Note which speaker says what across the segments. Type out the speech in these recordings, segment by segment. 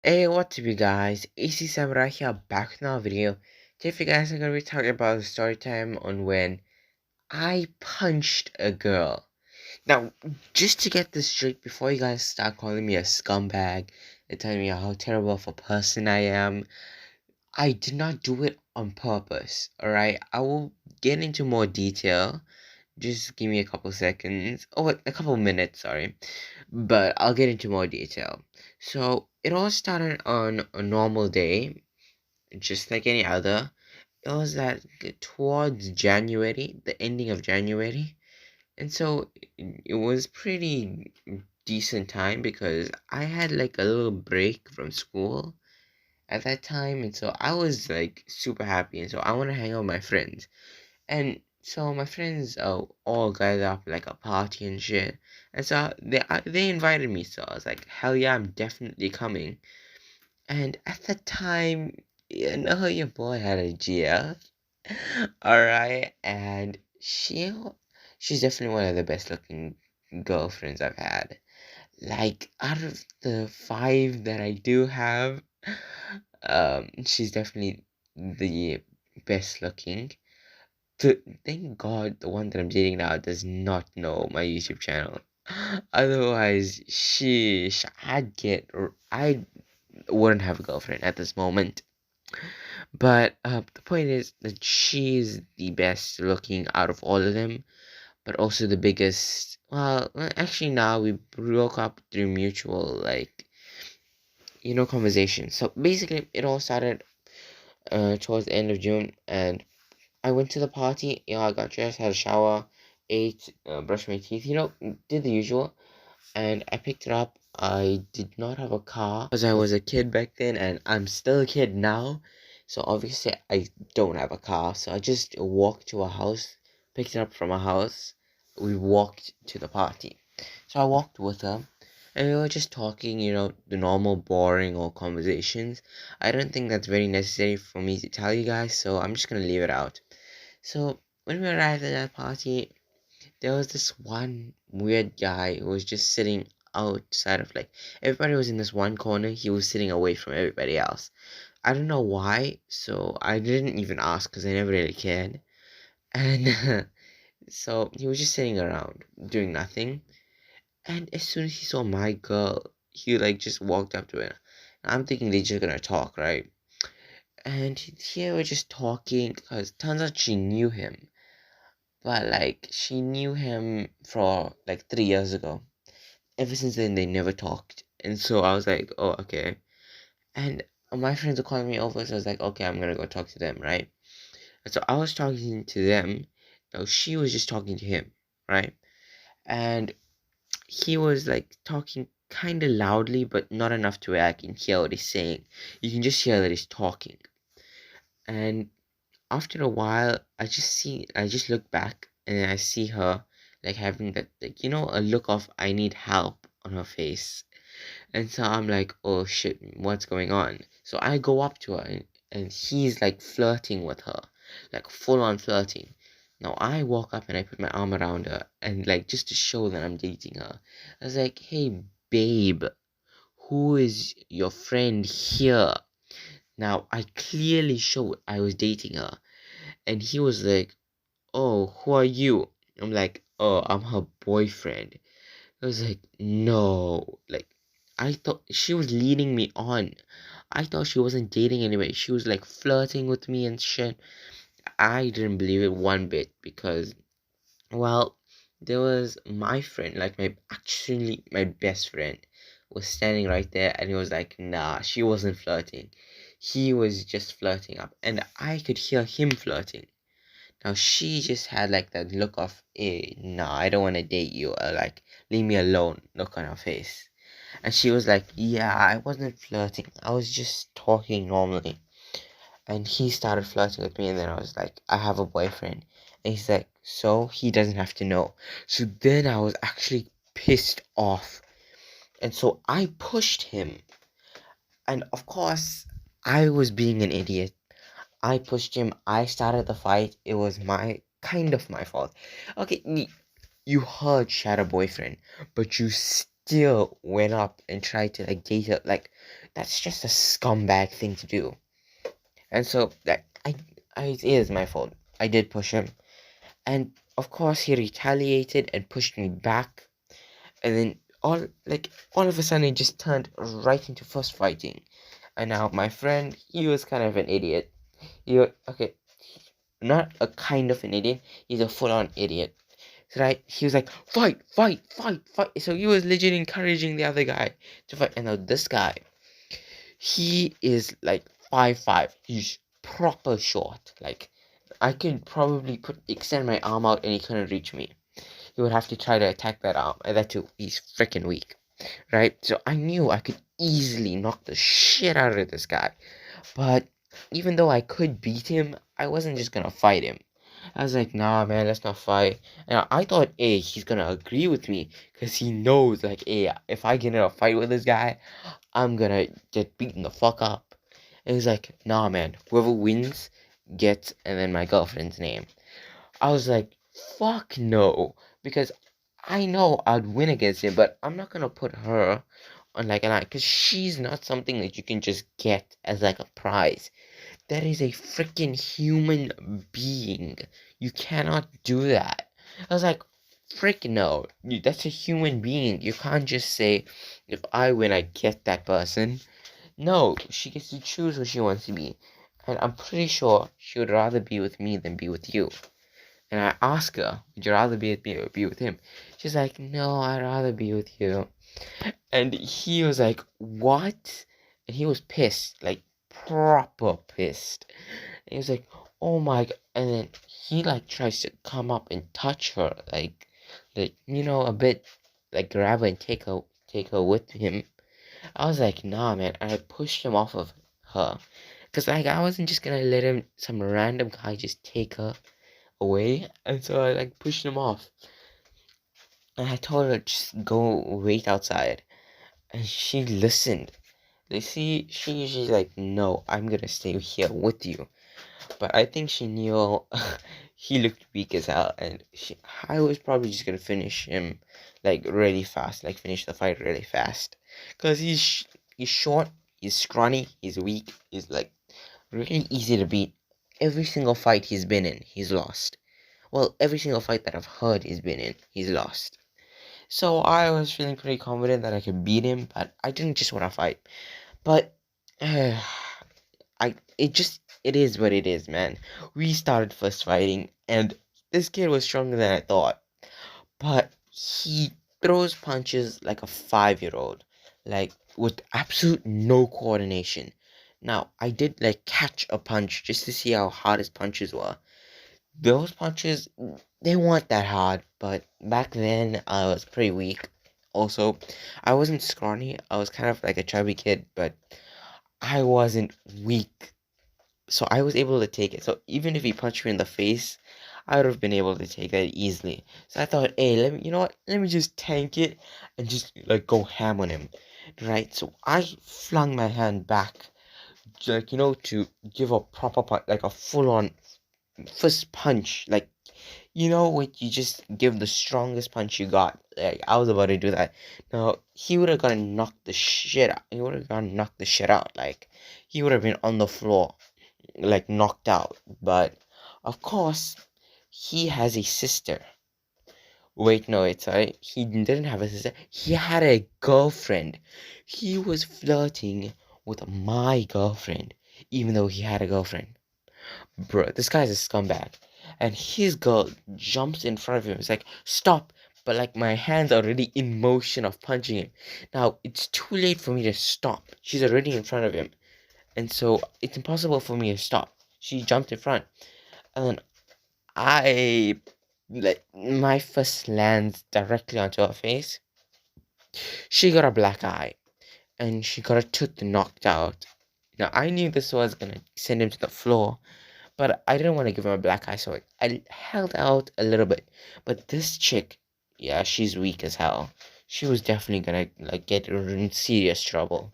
Speaker 1: Hey, what's up, you guys? AC Samurai here, back with another video. Today, you guys are gonna be talking about a story time on when I punched a girl. Now, just to get this straight, before you guys start calling me a scumbag and telling me how terrible of a person I am, I did not do it on purpose. Alright, I will get into more detail. Just give me a couple seconds. Oh, wait, a couple minutes, sorry. But I'll get into more detail. So, it all started on a normal day, just like any other. It was towards January, the ending of January. And so, it was pretty decent time because I had like a little break from school at that time. And so, I was like super happy. And so, I want to hang out with my friends. And so my friends all gathered up like a party and shit. And so they invited me. So I was like, hell yeah, I'm definitely coming. And at the time, you know, your boy had a GF. Alright, and she's definitely one of the best looking girlfriends I've had. Like out of the five that I do have, she's definitely the best looking. Thank God the one that I'm dating now does not know my YouTube channel. Otherwise, sheesh, I wouldn't have a girlfriend at this moment. But the point is that she's the best looking out of all of them, but also the biggest. Well, actually, now we broke up through mutual, like, conversation. So basically, it all started towards the end of June, and I went to the party. I got dressed, had a shower, ate, brushed my teeth. Did the usual. And I picked it up. I did not have a car because I was a kid back then, and I'm still a kid now. So obviously, I don't have a car. So I just walked to a house, picked it up from a house. We walked to the party. So I walked with her, and we were just talking, the normal boring old conversations. I don't think that's very necessary for me to tell you guys, so I'm just gonna leave it out. So when we arrived at that party, there was this one weird guy who was just sitting outside of like everybody was in this one corner. He was sitting away from everybody else. I don't know why, so I didn't even ask because I never really cared. And so he was just sitting around doing nothing. And as soon as he saw my girl, he like just walked up to her. I'm thinking they're just gonna talk, right? And here we're just talking because turns out she knew him. But like she knew him for like 3 years ago. Ever since then they never talked. And so I was like, oh, okay. And my friends were calling me over, so I was like, okay, I'm gonna go talk to them, right? And so I was talking to them. No, she was just talking to him, right? And he was like talking kind of loudly, but not enough to where I can hear what he's saying. You can just hear that he's talking. And after a while, I just look back and I see her like having that, like, a look of I need help on her face. And so I'm like, oh shit, what's going on? So I go up to her, and he's like flirting with her, like full on flirting. Now I walk up and I put my arm around her, and like just to show that I'm dating her. I was like, hey babe, who is your friend here? Now I clearly showed I was dating her, and he was like, oh, who are you? I'm like, oh, I'm her boyfriend. I was like, no. Like, I thought she was leading me on. I thought she wasn't dating anyway. She was like flirting with me and shit. I didn't believe it one bit because, well, there was my friend, like my best friend, was standing right there, and he was like, nah, she wasn't flirting. He was just flirting up, and I could hear him flirting. Now she just had like that look of, nah, I don't want to date you, or like, leave me alone look on her face. And she was like, yeah, I wasn't flirting. I was just talking normally. And he started flirting with me, and then I was like, I have a boyfriend. And he's like, so he doesn't have to know. So then I was actually pissed off. And so I pushed him. And of course, I was being an idiot. I pushed him. I started the fight. It was my fault. Okay, you heard Shadow Boyfriend, but you still went up and tried to like date her. Like, that's just a scumbag thing to do. And so that it is my fault. I did push him, and of course he retaliated and pushed me back, and then all of a sudden it just turned right into fist fighting. And now my friend, he was kind of an idiot. Okay, not a kind of an idiot. He's a full-on idiot. So right, he was like, fight, fight, fight, fight. So he was legit encouraging the other guy to fight. And now this guy, he is like 5'5". He's proper short. Like, I could probably extend my arm out and he couldn't reach me. He would have to try to attack that arm. And that too, he's freaking weak. Right? So I knew I could easily knock the shit out of this guy. But even though I could beat him, I wasn't just gonna fight him. I was like, nah, man, let's not fight. And I thought, hey, he's gonna agree with me because he knows, like, hey, if I get in a fight with this guy, I'm gonna get beaten the fuck up. And he's like, nah, man, whoever wins gets, and then my girlfriend's name. I was like, fuck no, because I know I'd win against him, but I'm not gonna put her on like a line because she's not something that you can just get as like a prize. That is a freaking human being. You cannot do that. I was like, frick no. That's a human being. You can't just say, if I win, I get that person. No, she gets to choose who she wants to be. And I'm pretty sure she would rather be with me than be with you. And I ask her, would you rather be with me or be with him? She's like, no, I'd rather be with you. And he was like, what? And he was pissed, like proper pissed. And he was like, oh my god. And then he like tries to come up and touch her, like a bit, like grab her and take her with him. I was like, nah, man. And I pushed him off of her. Because, like, I wasn't just gonna let some random guy just take her away. And so I, like, pushed him off. And I told her, just go wait outside. And she listened. She usually like, no, I'm gonna stay here with you. But I think she knew he looked weak as hell. And I was probably just gonna finish him, like, really fast. Like, finish the fight really fast. Because he's short, he's scrawny, he's weak, he's, like, really easy to beat. Every single fight he's been in, he's lost. Well, every single fight that I've heard he's been in, he's lost. So I was feeling pretty confident that I could beat him, but I didn't just want to fight. But it is what it is, man. We started first fighting, and this kid was stronger than I thought. But he throws punches like a 5-year-old, like with absolute no coordination. Now I did like catch a punch just to see how hard his punches were. Those punches, they weren't that hard, but back then I was pretty weak. Also, I wasn't scrawny. I was kind of like a chubby kid, but I wasn't weak. So I was able to take it. So even if he punched me in the face, I would have been able to take that easily. So I thought, hey, you know what? Let me just tank it and just like go ham on him. Right? So I flung my hand back, like, to give a proper punch, like a full on fist punch. Like, what, you just give the strongest punch you got. Like, I was about to do that. Now, he would have gotten knocked the shit out. He would have gotten knocked the shit out. Like, he would have been on the floor, like, knocked out. But, of course, he has a sister. Wait, no, it's sorry. He didn't have a sister. He had a girlfriend. He was flirting with my girlfriend, even though he had a girlfriend. Bro, this guy's a scumbag. And his girl jumps in front of him. It's like, stop. But like my hand's already in motion of punching him. Now it's too late for me to stop. She's already in front of him. And so it's impossible for me to stop. She jumped in front. And then I like my fist lands directly onto her face. She got a black eye. And she got her tooth knocked out. Now I knew this was gonna send him to the floor. But I didn't want to give him a black eye, so I held out a little bit. But this chick, yeah, she's weak as hell. She was definitely gonna like get in serious trouble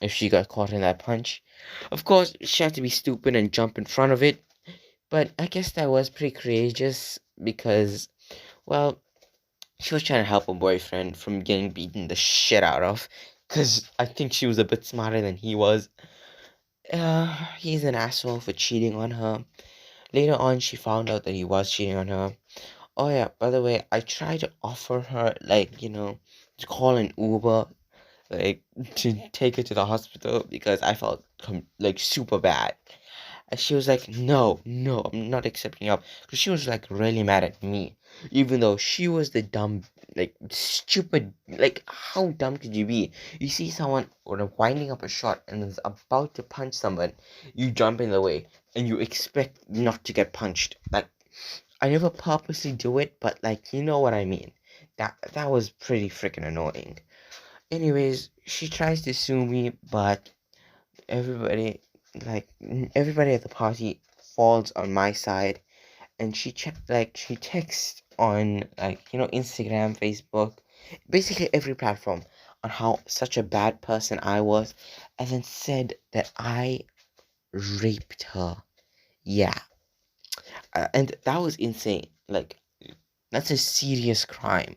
Speaker 1: if she got caught in that punch. Of course, she had to be stupid and jump in front of it. But I guess that was pretty courageous because, well, She was trying to help her boyfriend from getting beaten the shit out of, because I think she was a bit smarter than he was. He's an asshole for cheating on her. Later on, she found out that he was cheating on her. Oh yeah, by the way, I tried to offer her, like, to call an Uber, like, to take her to the hospital because I felt like super bad. And she was like, no, no, I'm not accepting help. Because she was like really mad at me. Even though she was the dumb, like, stupid, like, how dumb could you be? You see someone winding up a shot and is about to punch someone, you jump in the way and you expect not to get punched. Like, I never purposely do it, but like, you know what I mean. That was pretty freaking annoying. Anyways, she tries to sue me, but everybody everybody at the party falls on my side, and she texts on, like, Instagram, Facebook, basically every platform, on how such a bad person I was, and then said that I raped her. Yeah. And that was insane. Like, that's a serious crime.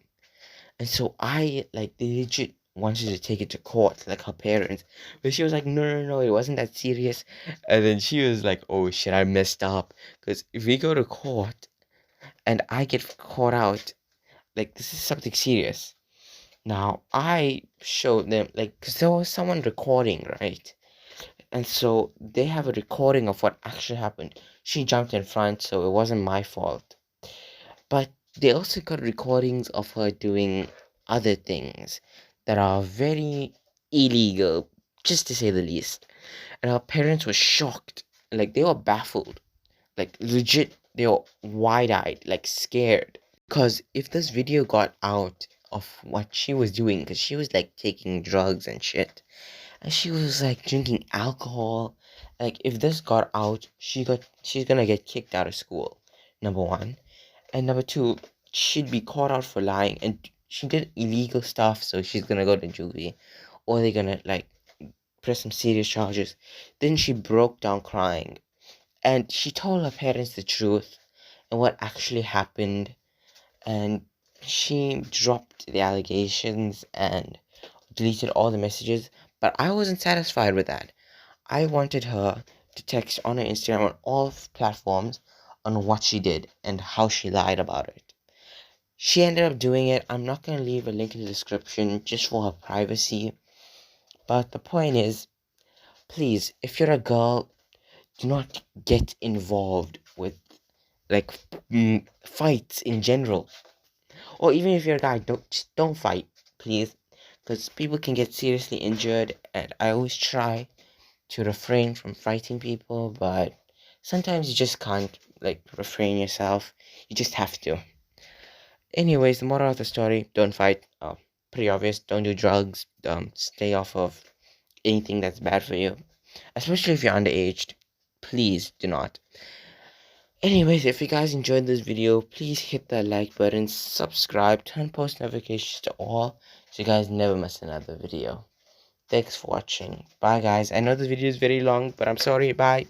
Speaker 1: And so I, like, legit wanted to take it to court, like her parents. But she was like, no, no, no, it wasn't that serious. And then she was like, oh shit, I messed up. Because if we go to court and I get caught out, like, this is something serious. Now, I showed them, like, because there was someone recording, right? And so they have a recording of what actually happened. She jumped in front, so it wasn't my fault. But they also got recordings of her doing other things that are very illegal, just to say the least. And her parents were shocked. Like, they were baffled. Like, legit, they were wide eyed, like, scared. Because if this video got out of what she was doing, because she was like taking drugs and shit, and she was like drinking alcohol, like, if this got out, she's gonna get kicked out of school, number one. And number two, she'd be caught out for lying, and she did illegal stuff, so she's gonna go to juvie, or they're gonna, like, press some serious charges. Then she broke down crying, and she told her parents the truth and what actually happened, and she dropped the allegations and deleted all the messages. But I wasn't satisfied with that. I wanted her to text on her Instagram on all platforms on what she did and how she lied about it. She ended up doing it. I'm not going to leave a link in the description just for her privacy. But the point is, please, if you're a girl, do not get involved with, like, fights in general. Or even if you're a guy, don't fight, please. Because people can get seriously injured, and I always try to refrain from fighting people, but sometimes you just can't, like, refrain yourself. You just have to. Anyways, the moral of the story: don't fight. Pretty obvious. Don't do drugs. Stay off of anything that's bad for you, especially if you're underage. Please do not. Anyways, if you guys enjoyed this video, please hit that like button, subscribe, turn post notifications to all, so you guys never miss another video. Thanks for watching. Bye guys. I know this video is very long, but I'm sorry. Bye.